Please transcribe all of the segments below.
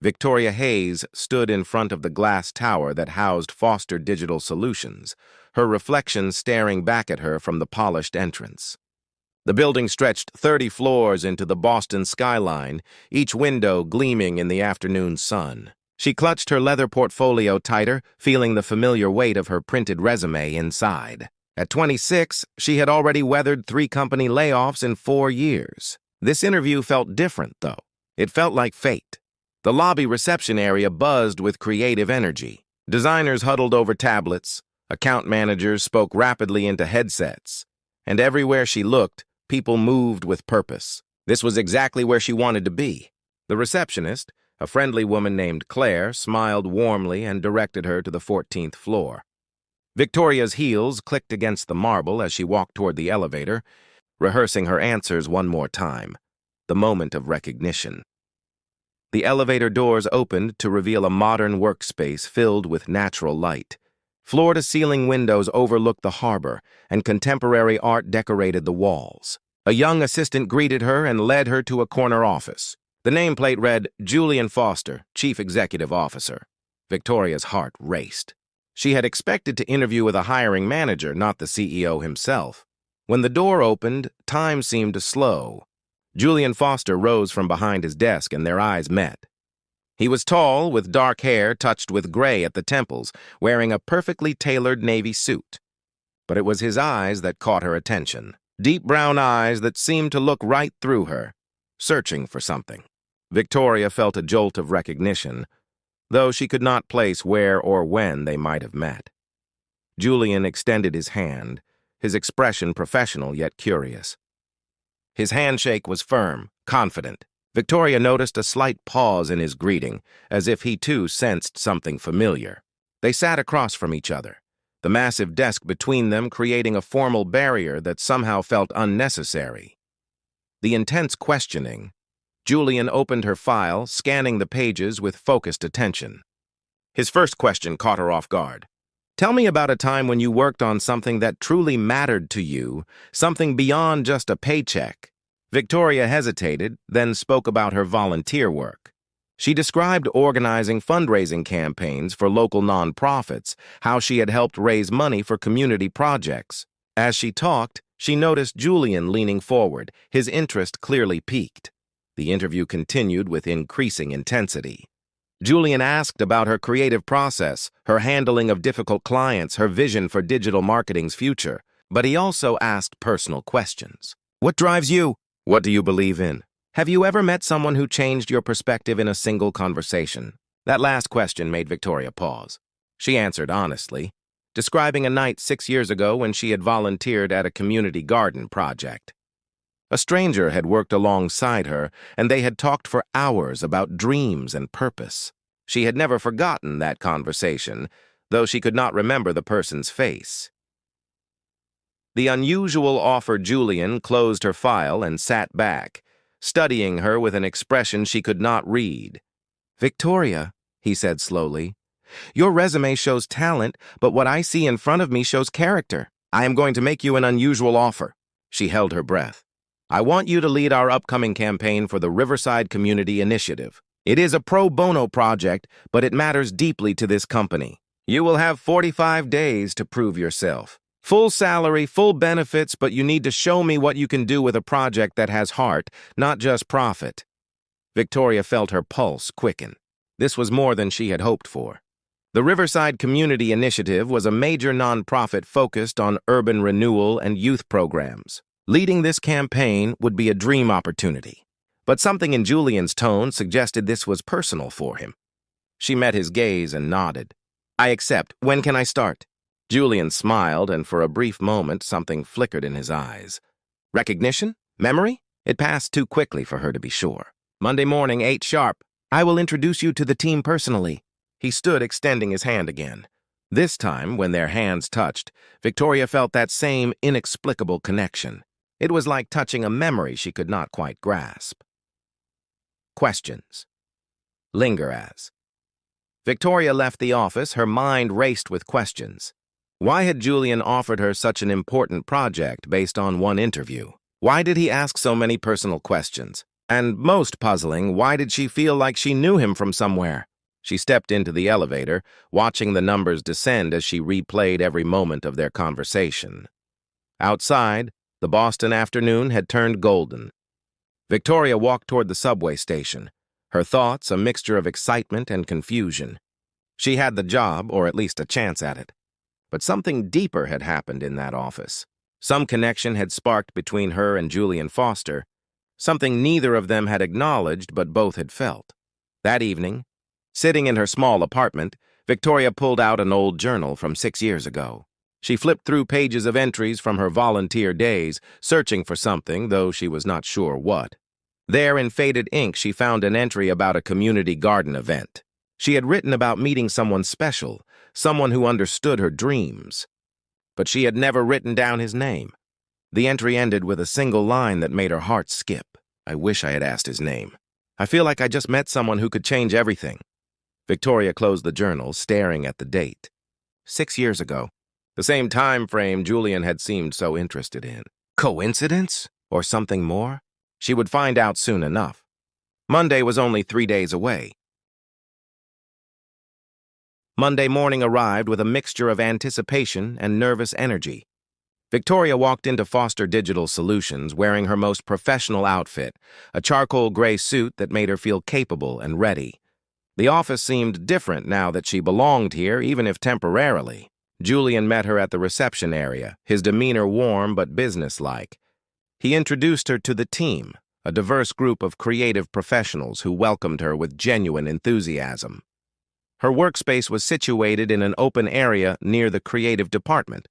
Victoria Hayes stood in front of the glass tower that housed Foster Digital Solutions, her reflection staring back at her from the polished entrance. The building stretched 30 floors into the Boston skyline, each window gleaming in the afternoon sun. She clutched her leather portfolio tighter, feeling the familiar weight of her printed resume inside. At 26, she had already weathered 3 company layoffs in 4 years. This interview felt different, though. It felt like fate. The lobby reception area buzzed with creative energy. Designers huddled over tablets, account managers spoke rapidly into headsets, and everywhere she looked, people moved with purpose. This was exactly where she wanted to be. The receptionist, a friendly woman named Claire, smiled warmly and directed her to the 14th floor. Victoria's heels clicked against the marble as she walked toward the elevator, rehearsing her answers one more time. The moment of recognition. The elevator doors opened to reveal a modern workspace filled with natural light. Floor-to-ceiling windows overlooked the harbor, and contemporary art decorated the walls. A young assistant greeted her and led her to a corner office. The nameplate read, Julian Foster, Chief Executive Officer. Victoria's heart raced. She had expected to interview with a hiring manager, not the CEO himself. When the door opened, time seemed to slow. Julian Foster rose from behind his desk and their eyes met. He was tall, with dark hair touched with gray at the temples, wearing a perfectly tailored navy suit. But it was his eyes that caught her attention. Deep brown eyes that seemed to look right through her, searching for something. Victoria felt a jolt of recognition, though she could not place where or when they might have met. Julian extended his hand, his expression professional yet curious. His handshake was firm, confident. Victoria noticed a slight pause in his greeting, as if he too sensed something familiar. They sat across from each other, the massive desk between them creating a formal barrier that somehow felt unnecessary. The intense questioning. Julian opened her file, scanning the pages with focused attention. His first question caught her off guard. Tell me about a time when you worked on something that truly mattered to you, something beyond just a paycheck. Victoria hesitated, then spoke about her volunteer work. She described organizing fundraising campaigns for local nonprofits, how she had helped raise money for community projects. As she talked, she noticed Julian leaning forward, his interest clearly piqued. The interview continued with increasing intensity. Julian asked about her creative process, her handling of difficult clients, her vision for digital marketing's future. But he also asked personal questions. What drives you? What do you believe in? Have you ever met someone who changed your perspective in a single conversation? That last question made Victoria pause. She answered honestly, describing a night 6 years ago when she had volunteered at a community garden project. A stranger had worked alongside her, and they had talked for hours about dreams and purpose. She had never forgotten that conversation, though she could not remember the person's face. The unusual offer Julian closed her file and sat back, studying her with an expression she could not read. Victoria, he said slowly, your resume shows talent, but what I see in front of me shows character. I am going to make you an unusual offer. She held her breath. I want you to lead our upcoming campaign for the Riverside Community Initiative. It is a pro bono project, but it matters deeply to this company. You will have 45 days to prove yourself. Full salary, full benefits, but you need to show me what you can do with a project that has heart, not just profit. Victoria felt her pulse quicken. This was more than she had hoped for. The Riverside Community Initiative was a major nonprofit focused on urban renewal and youth programs. Leading this campaign would be a dream opportunity. But something in Julian's tone suggested this was personal for him. She met his gaze and nodded. I accept. When can I start? Julian smiled, and for a brief moment something flickered in his eyes. Recognition? Memory? It passed too quickly for her to be sure. Monday morning, 8 sharp. I will introduce you to the team personally. He stood extending his hand again. This time, when their hands touched, Victoria felt that same inexplicable connection. It was like touching a memory she could not quite grasp. Questions. Linger as. Victoria left the office, her mind raced with questions. Why had Julian offered her such an important project based on one interview? Why did he ask so many personal questions? And most puzzling, why did she feel like she knew him from somewhere? She stepped into the elevator, watching the numbers descend as she replayed every moment of their conversation. Outside, the Boston afternoon had turned golden. Victoria walked toward the subway station, her thoughts a mixture of excitement and confusion. She had the job, or at least a chance at it. But something deeper had happened in that office. Some connection had sparked between her and Julian Foster, something neither of them had acknowledged but both had felt. That evening, sitting in her small apartment, Victoria pulled out an old journal from 6 years ago. She flipped through pages of entries from her volunteer days, searching for something, though she was not sure what. There, in faded ink, she found an entry about a community garden event. She had written about meeting someone special, someone who understood her dreams. But she had never written down his name. The entry ended with a single line that made her heart skip. I wish I had asked his name. I feel like I just met someone who could change everything. Victoria closed the journal, staring at the date. 6 years ago. The same time frame Julian had seemed so interested in. Coincidence? Or something more? She would find out soon enough. Monday was only 3 days away. Monday morning arrived with a mixture of anticipation and nervous energy. Victoria walked into Foster Digital Solutions wearing her most professional outfit, a charcoal gray suit that made her feel capable and ready. The office seemed different now that she belonged here, even if temporarily. Julian met her at the reception area, his demeanor warm but businesslike. He introduced her to the team, a diverse group of creative professionals who welcomed her with genuine enthusiasm. Her workspace was situated in an open area near the creative department,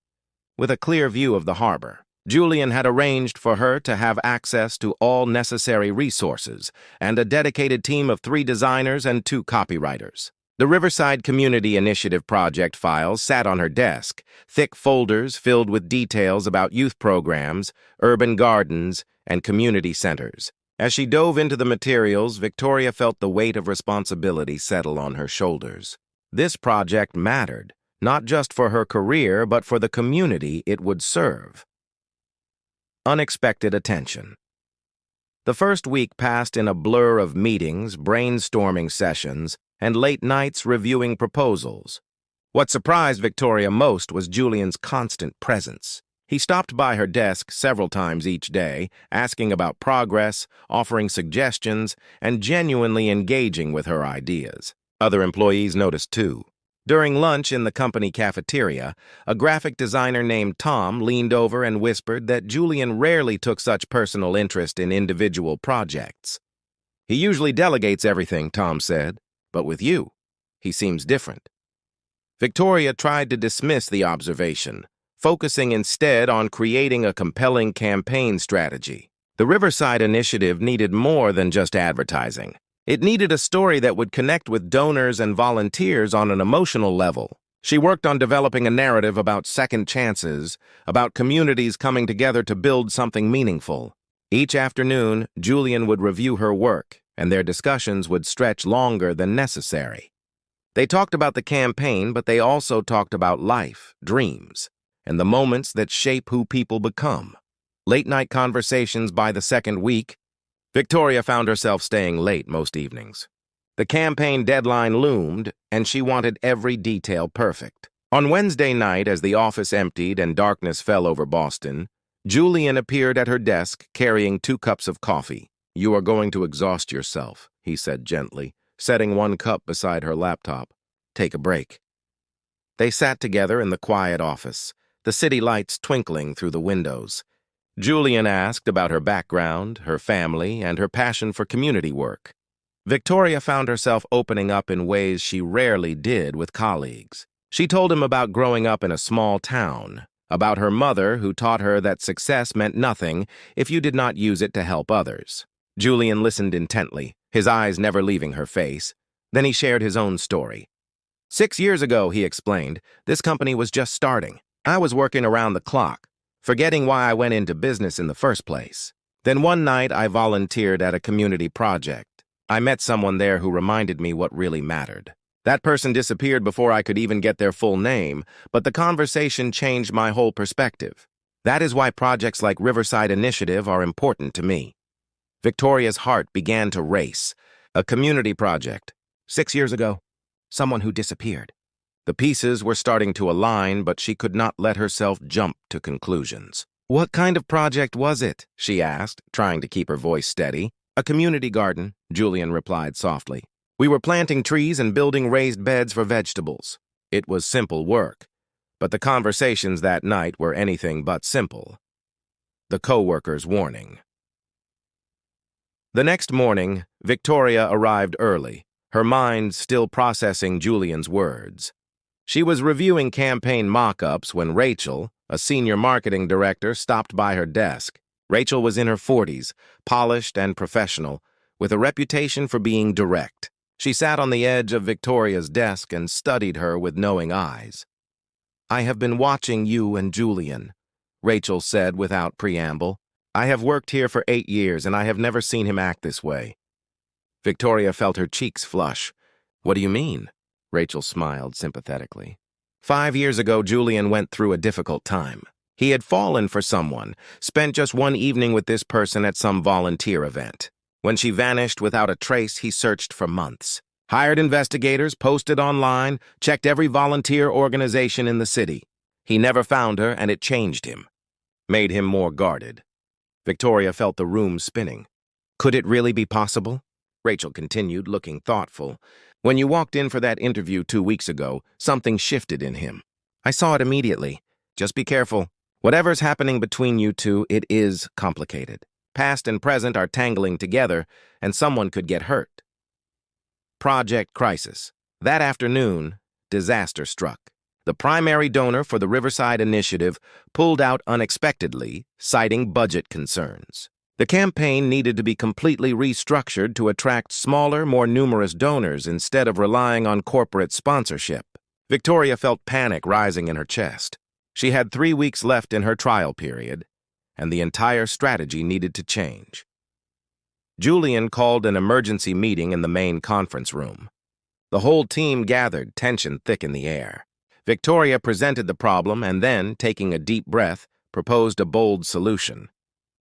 with a clear view of the harbor. Julian had arranged for her to have access to all necessary resources and a dedicated team of 3 designers and 2 copywriters. The Riverside Community Initiative project files sat on her desk, thick folders filled with details about youth programs, urban gardens, and community centers. As she dove into the materials, Victoria felt the weight of responsibility settle on her shoulders. This project mattered, not just for her career, but for the community it would serve. Unexpected attention. The first week passed in a blur of meetings, brainstorming sessions, and late nights reviewing proposals. What surprised Victoria most was Julian's constant presence. He stopped by her desk several times each day, asking about progress, offering suggestions, and genuinely engaging with her ideas. Other employees noticed too. During lunch in the company cafeteria, a graphic designer named Tom leaned over and whispered that Julian rarely took such personal interest in individual projects. He usually delegates everything, Tom said. But with you, he seems different. Victoria tried to dismiss the observation, focusing instead on creating a compelling campaign strategy. The Riverside Initiative needed more than just advertising. It needed a story that would connect with donors and volunteers on an emotional level. She worked on developing a narrative about second chances, about communities coming together to build something meaningful. Each afternoon, Julian would review her work, and their discussions would stretch longer than necessary. They talked about the campaign, but they also talked about life, dreams, and the moments that shape who people become. Late-night conversations by the second week, Victoria found herself staying late most evenings. The campaign deadline loomed, and she wanted every detail perfect. On Wednesday night, as the office emptied and darkness fell over Boston, Julian appeared at her desk carrying 2 cups of coffee. "You are going to exhaust yourself," he said gently, setting 1 cup beside her laptop. "Take a break." They sat together in the quiet office, the city lights twinkling through the windows. Julian asked about her background, her family, and her passion for community work. Victoria found herself opening up in ways she rarely did with colleagues. She told him about growing up in a small town, about her mother who taught her that success meant nothing if you did not use it to help others. Julian listened intently, his eyes never leaving her face. Then he shared his own story. 6 years ago, he explained, this company was just starting. I was working around the clock, forgetting why I went into business in the first place. Then one night, I volunteered at a community project. I met someone there who reminded me what really mattered. That person disappeared before I could even get their full name, but the conversation changed my whole perspective. That is why projects like Riverside Initiative are important to me. Victoria's heart began to race. A community project. 6 years ago, someone who disappeared. The pieces were starting to align, but she could not let herself jump to conclusions. "What kind of project was it?" she asked, trying to keep her voice steady. "A community garden," Julian replied softly. "We were planting trees and building raised beds for vegetables. It was simple work, but the conversations that night were anything but simple." The co-worker's warning. The next morning, Victoria arrived early, her mind still processing Julian's words. She was reviewing campaign mock-ups when Rachel, a senior marketing director, stopped by her desk. Rachel was in her 40s, polished and professional, with a reputation for being direct. She sat on the edge of Victoria's desk and studied her with knowing eyes. "I have been watching you and Julian," Rachel said without preamble. "I have worked here for 8 years, and I have never seen him act this way." Victoria felt her cheeks flush. "What do you mean?" Rachel smiled sympathetically. 5 years ago, Julian went through a difficult time. He had fallen for someone, spent just one evening with this person at some volunteer event. When she vanished without a trace, he searched for months. Hired investigators, posted online, checked every volunteer organization in the city. He never found her, and it changed him, made him more guarded. Victoria felt the room spinning. Could it really be possible? Rachel continued, looking thoughtful. "When you walked in for that interview 2 weeks ago, something shifted in him. I saw it immediately. Just be careful. Whatever's happening between you two, it is complicated. Past and present are tangling together, and someone could get hurt." Project Crisis. That afternoon, disaster struck. The primary donor for the Riverside Initiative pulled out unexpectedly, citing budget concerns. The campaign needed to be completely restructured to attract smaller, more numerous donors instead of relying on corporate sponsorship. Victoria felt panic rising in her chest. She had 3 weeks left in her trial period, and the entire strategy needed to change. Julian called an emergency meeting in the main conference room. The whole team gathered, tension thick in the air. Victoria presented the problem and then, taking a deep breath, proposed a bold solution.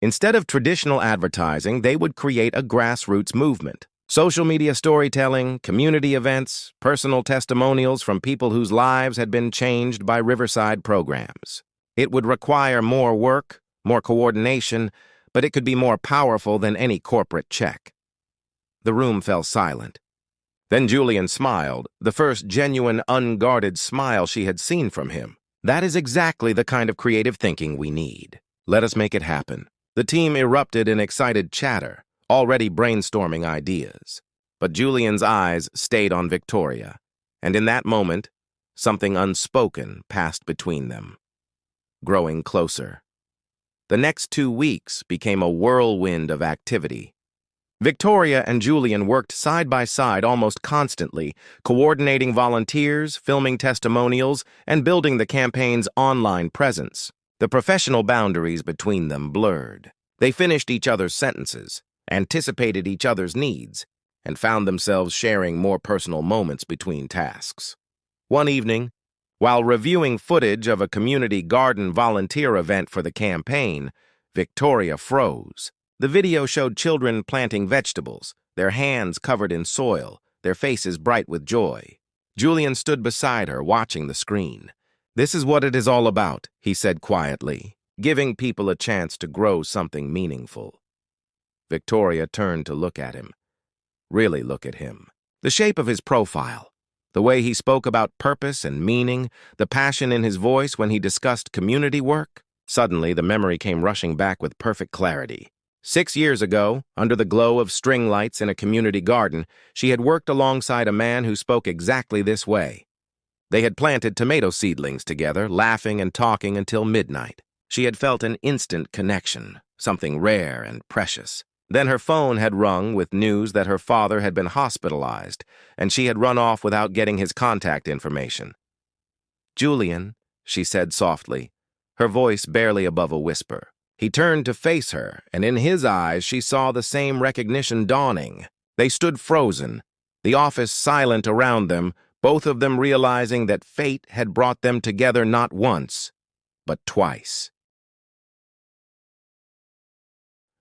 Instead of traditional advertising, they would create a grassroots movement. Social media storytelling, community events, personal testimonials from people whose lives had been changed by Riverside programs. It would require more work, more coordination, but it could be more powerful than any corporate check. The room fell silent. Then Julian smiled, the first genuine, unguarded smile she had seen from him. "That is exactly the kind of creative thinking we need. Let us make it happen." The team erupted in excited chatter, already brainstorming ideas. But Julian's eyes stayed on Victoria, and in that moment, something unspoken passed between them, growing closer. The next 2 weeks became a whirlwind of activity. Victoria and Julian worked side by side almost constantly, coordinating volunteers, filming testimonials, and building the campaign's online presence. The professional boundaries between them blurred. They finished each other's sentences, anticipated each other's needs, and found themselves sharing more personal moments between tasks. One evening, while reviewing footage of a community garden volunteer event for the campaign, Victoria froze. The video showed children planting vegetables, their hands covered in soil, their faces bright with joy. Julian stood beside her, watching the screen. "This is what it is all about," he said quietly, "giving people a chance to grow something meaningful." Victoria turned to look at him. Really look at him. The shape of his profile, the way he spoke about purpose and meaning, the passion in his voice when he discussed community work. Suddenly, the memory came rushing back with perfect clarity. 6 years ago, under the glow of string lights in a community garden, she had worked alongside a man who spoke exactly this way. They had planted tomato seedlings together, laughing and talking until midnight. She had felt an instant connection, something rare and precious. Then her phone had rung with news that her father had been hospitalized, and she had run off without getting his contact information. "Julian," she said softly, her voice barely above a whisper. He turned to face her, and in his eyes she saw the same recognition dawning. They stood frozen, the office silent around them, both of them realizing that fate had brought them together not once, but twice.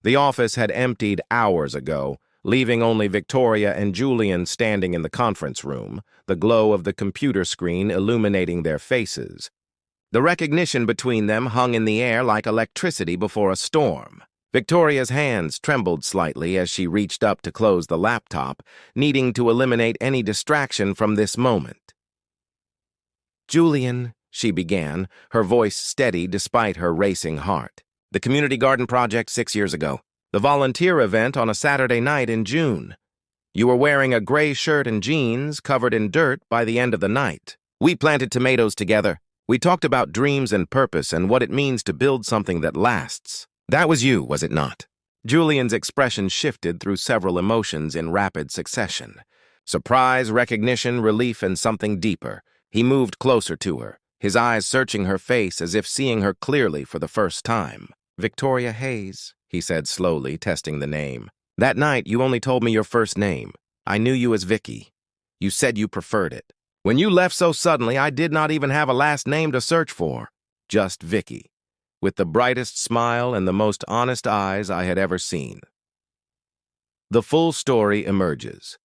The office had emptied hours ago, leaving only Victoria and Julian standing in the conference room, the glow of the computer screen illuminating their faces. The recognition between them hung in the air like electricity before a storm. Victoria's hands trembled slightly as she reached up to close the laptop, needing to eliminate any distraction from this moment. "Julian," she began, her voice steady despite her racing heart. "The community garden project 6 years ago. The volunteer event on a Saturday night in June. You were wearing a gray shirt and jeans covered in dirt by the end of the night. We planted tomatoes together. We talked about dreams and purpose and what it means to build something that lasts. That was you, was it not?" Julian's expression shifted through several emotions in rapid succession. Surprise, recognition, relief, and something deeper. He moved closer to her, his eyes searching her face as if seeing her clearly for the first time. "Victoria Hayes," he said slowly, testing the name. "That night, you only told me your first name. I knew you as Vicky. You said you preferred it. When you left so suddenly, I did not even have a last name to search for. Just Vicky, with the brightest smile and the most honest eyes I had ever seen." The full story emerges.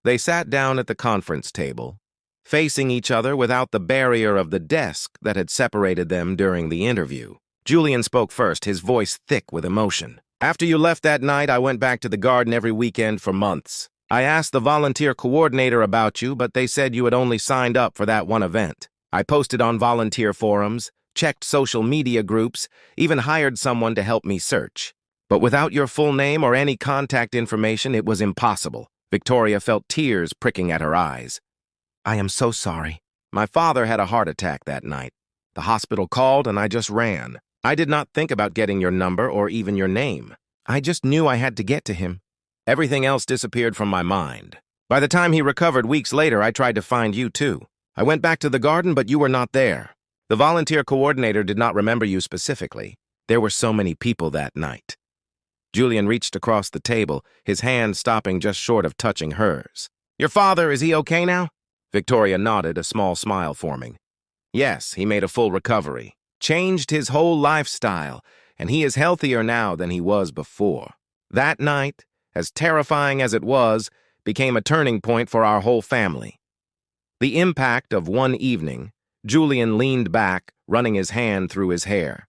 They sat down at the conference table, facing each other without the barrier of the desk that had separated them during the interview. Julian spoke first, his voice thick with emotion. "After you left that night, I went back to the garden every weekend for months. I asked the volunteer coordinator about you, but they said you had only signed up for that one event. I posted on volunteer forums, checked social media groups, even hired someone to help me search. But without your full name or any contact information, it was impossible." Victoria felt tears pricking at her eyes. "I am so sorry. My father had a heart attack that night. The hospital called and I just ran. I did not think about getting your number or even your name. I just knew I had to get to him. Everything else disappeared from my mind. By the time he recovered weeks later, I tried to find you too. I went back to the garden, but you were not there. The volunteer coordinator did not remember you specifically. There were so many people that night." Julian reached across the table, his hand stopping just short of touching hers. "Your father, is he okay now?" Victoria nodded, a small smile forming. "Yes, he made a full recovery. Changed his whole lifestyle, and he is healthier now than he was before. That night, as terrifying as it was, became a turning point for our whole family." The impact of one evening, Julian leaned back, running his hand through his hair.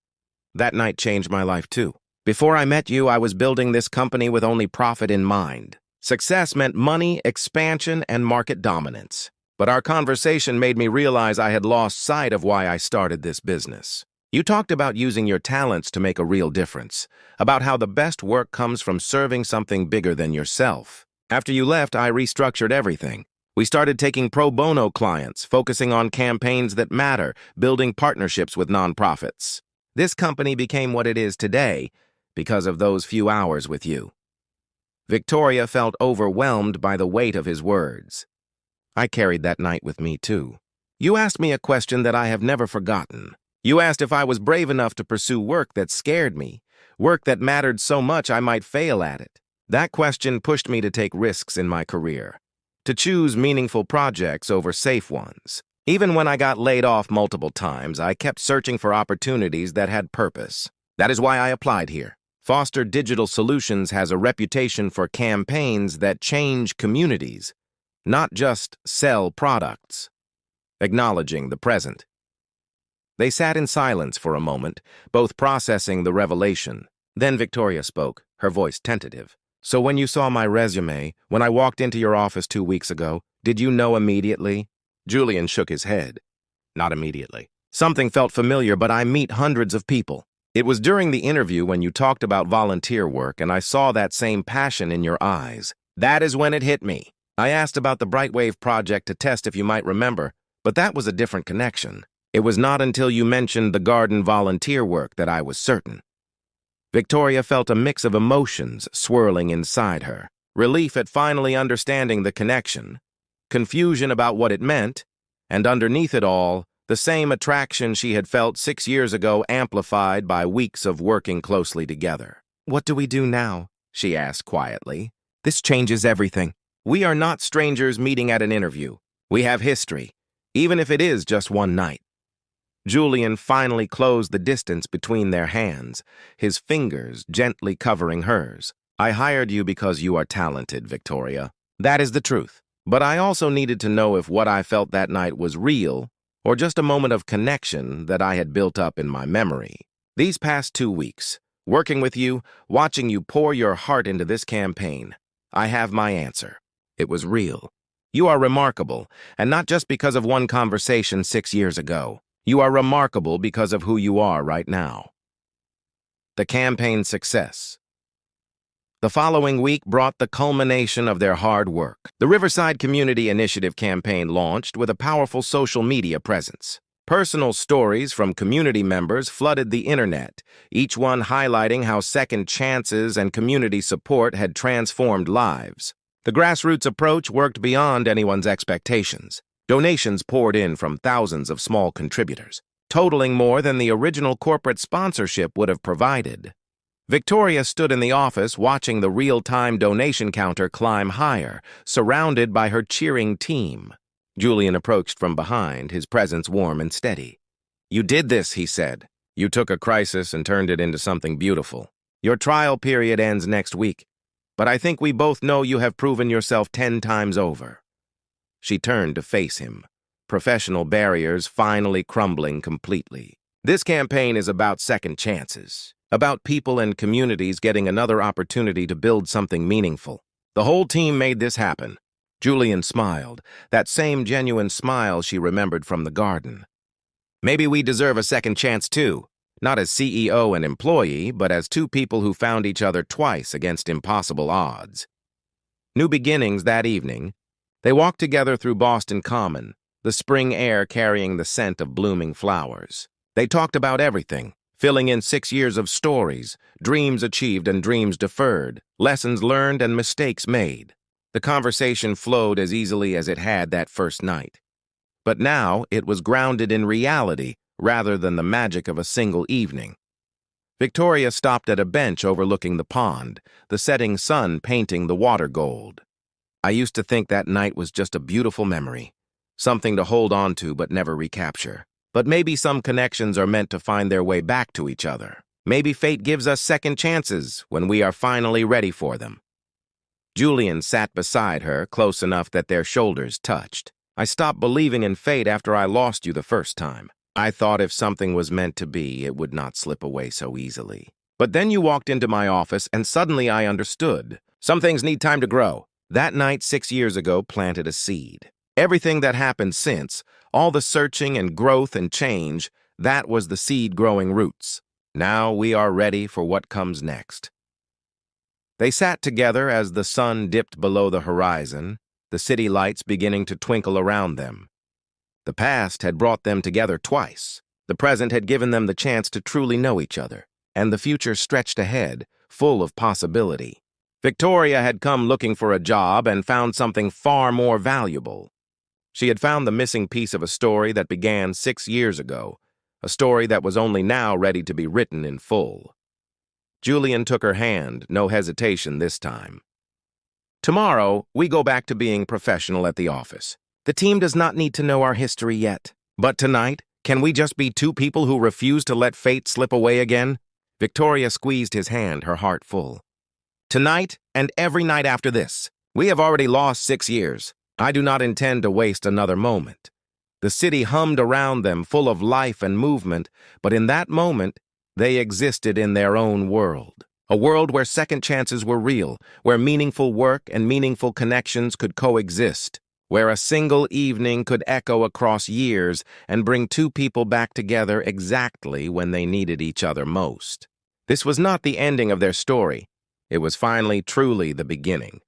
"That night changed my life too. Before I met you, I was building this company with only profit in mind. Success meant money, expansion, and market dominance. But our conversation made me realize I had lost sight of why I started this business. You talked about using your talents to make a real difference, about how the best work comes from serving something bigger than yourself. After you left, I restructured everything. We started taking pro bono clients, focusing on campaigns that matter, building partnerships with nonprofits. This company became what it is today because of those few hours with you." Victoria felt overwhelmed by the weight of his words. "I carried that night with me, too. You asked me a question that I have never forgotten. You asked if I was brave enough to pursue work that scared me, work that mattered so much I might fail at it. That question pushed me to take risks in my career, to choose meaningful projects over safe ones. Even when I got laid off multiple times, I kept searching for opportunities that had purpose. That is why I applied here. Foster Digital Solutions has a reputation for campaigns that change communities, not just sell products." Acknowledging the present. They sat in silence for a moment, both processing the revelation. Then Victoria spoke, her voice tentative. "So when you saw my resume, when I walked into your office 2 weeks ago, did you know immediately?" Julian shook his head. "Not immediately. Something felt familiar, but I meet hundreds of people. It was during the interview when you talked about volunteer work, and I saw that same passion in your eyes. That is when it hit me. I asked about the Brightwave project to test if you might remember, but that was a different connection. It was not until you mentioned the garden volunteer work that I was certain." Victoria felt a mix of emotions swirling inside her. Relief at finally understanding the connection, confusion about what it meant, and underneath it all, the same attraction she had felt 6 years ago amplified by weeks of working closely together. "What do we do now?" she asked quietly. "This changes everything. We are not strangers meeting at an interview. We have history, even if it is just one night." Julian finally closed the distance between their hands, his fingers gently covering hers. I hired you because you are talented, Victoria. That is the truth. But I also needed to know if what I felt that night was real or just a moment of connection that I had built up in my memory. These past 2 weeks, working with you, watching you pour your heart into this campaign, I have my answer. It was real. You are remarkable, and not just because of one conversation 6 years ago. You are remarkable because of who you are right now. The campaign's success. The following week brought the culmination of their hard work. The Riverside Community Initiative campaign launched with a powerful social media presence. Personal stories from community members flooded the internet, each one highlighting how second chances and community support had transformed lives. The grassroots approach worked beyond anyone's expectations. Donations poured in from thousands of small contributors, totaling more than the original corporate sponsorship would have provided. Victoria stood in the office watching the real-time donation counter climb higher, surrounded by her cheering team. Julian approached from behind, his presence warm and steady. "You did this," he said. "You took a crisis and turned it into something beautiful. Your trial period ends next week, but I think we both know you have proven yourself 10 times over." She turned to face him, professional barriers finally crumbling completely. This campaign is about second chances, about people and communities getting another opportunity to build something meaningful. The whole team made this happen. Julian smiled, that same genuine smile she remembered from the garden. "Maybe we deserve a second chance too, not as CEO and employee, but as two people who found each other twice against impossible odds." New beginnings that evening. They walked together through Boston Common, the spring air carrying the scent of blooming flowers. They talked about everything, filling in 6 years of stories, dreams achieved and dreams deferred, lessons learned and mistakes made. The conversation flowed as easily as it had that first night. But now it was grounded in reality rather than the magic of a single evening. Victoria stopped at a bench overlooking the pond, the setting sun painting the water gold. "I used to think that night was just a beautiful memory, something to hold on to but never recapture. But maybe some connections are meant to find their way back to each other. Maybe fate gives us second chances when we are finally ready for them." Julian sat beside her, close enough that their shoulders touched. "I stopped believing in fate after I lost you the first time. I thought if something was meant to be, it would not slip away so easily. But then you walked into my office, and suddenly I understood. Some things need time to grow." That night 6 years ago planted a seed. Everything that happened since, all the searching and growth and change, that was the seed growing roots. Now we are ready for what comes next. They sat together as the sun dipped below the horizon, the city lights beginning to twinkle around them. The past had brought them together twice. The present had given them the chance to truly know each other, and the future stretched ahead, full of possibility. Victoria had come looking for a job and found something far more valuable. She had found the missing piece of a story that began 6 years ago, a story that was only now ready to be written in full. Julian took her hand, no hesitation this time. "Tomorrow, we go back to being professional at the office. The team does not need to know our history yet. But tonight, can we just be two people who refuse to let fate slip away again?" Victoria squeezed his hand, her heart full. "Tonight, and every night after this. We have already lost 6 years. I do not intend to waste another moment." The city hummed around them, full of life and movement, but in that moment, they existed in their own world. A world where second chances were real, where meaningful work and meaningful connections could coexist, where a single evening could echo across years and bring two people back together exactly when they needed each other most. This was not the ending of their story. It was finally truly the beginning.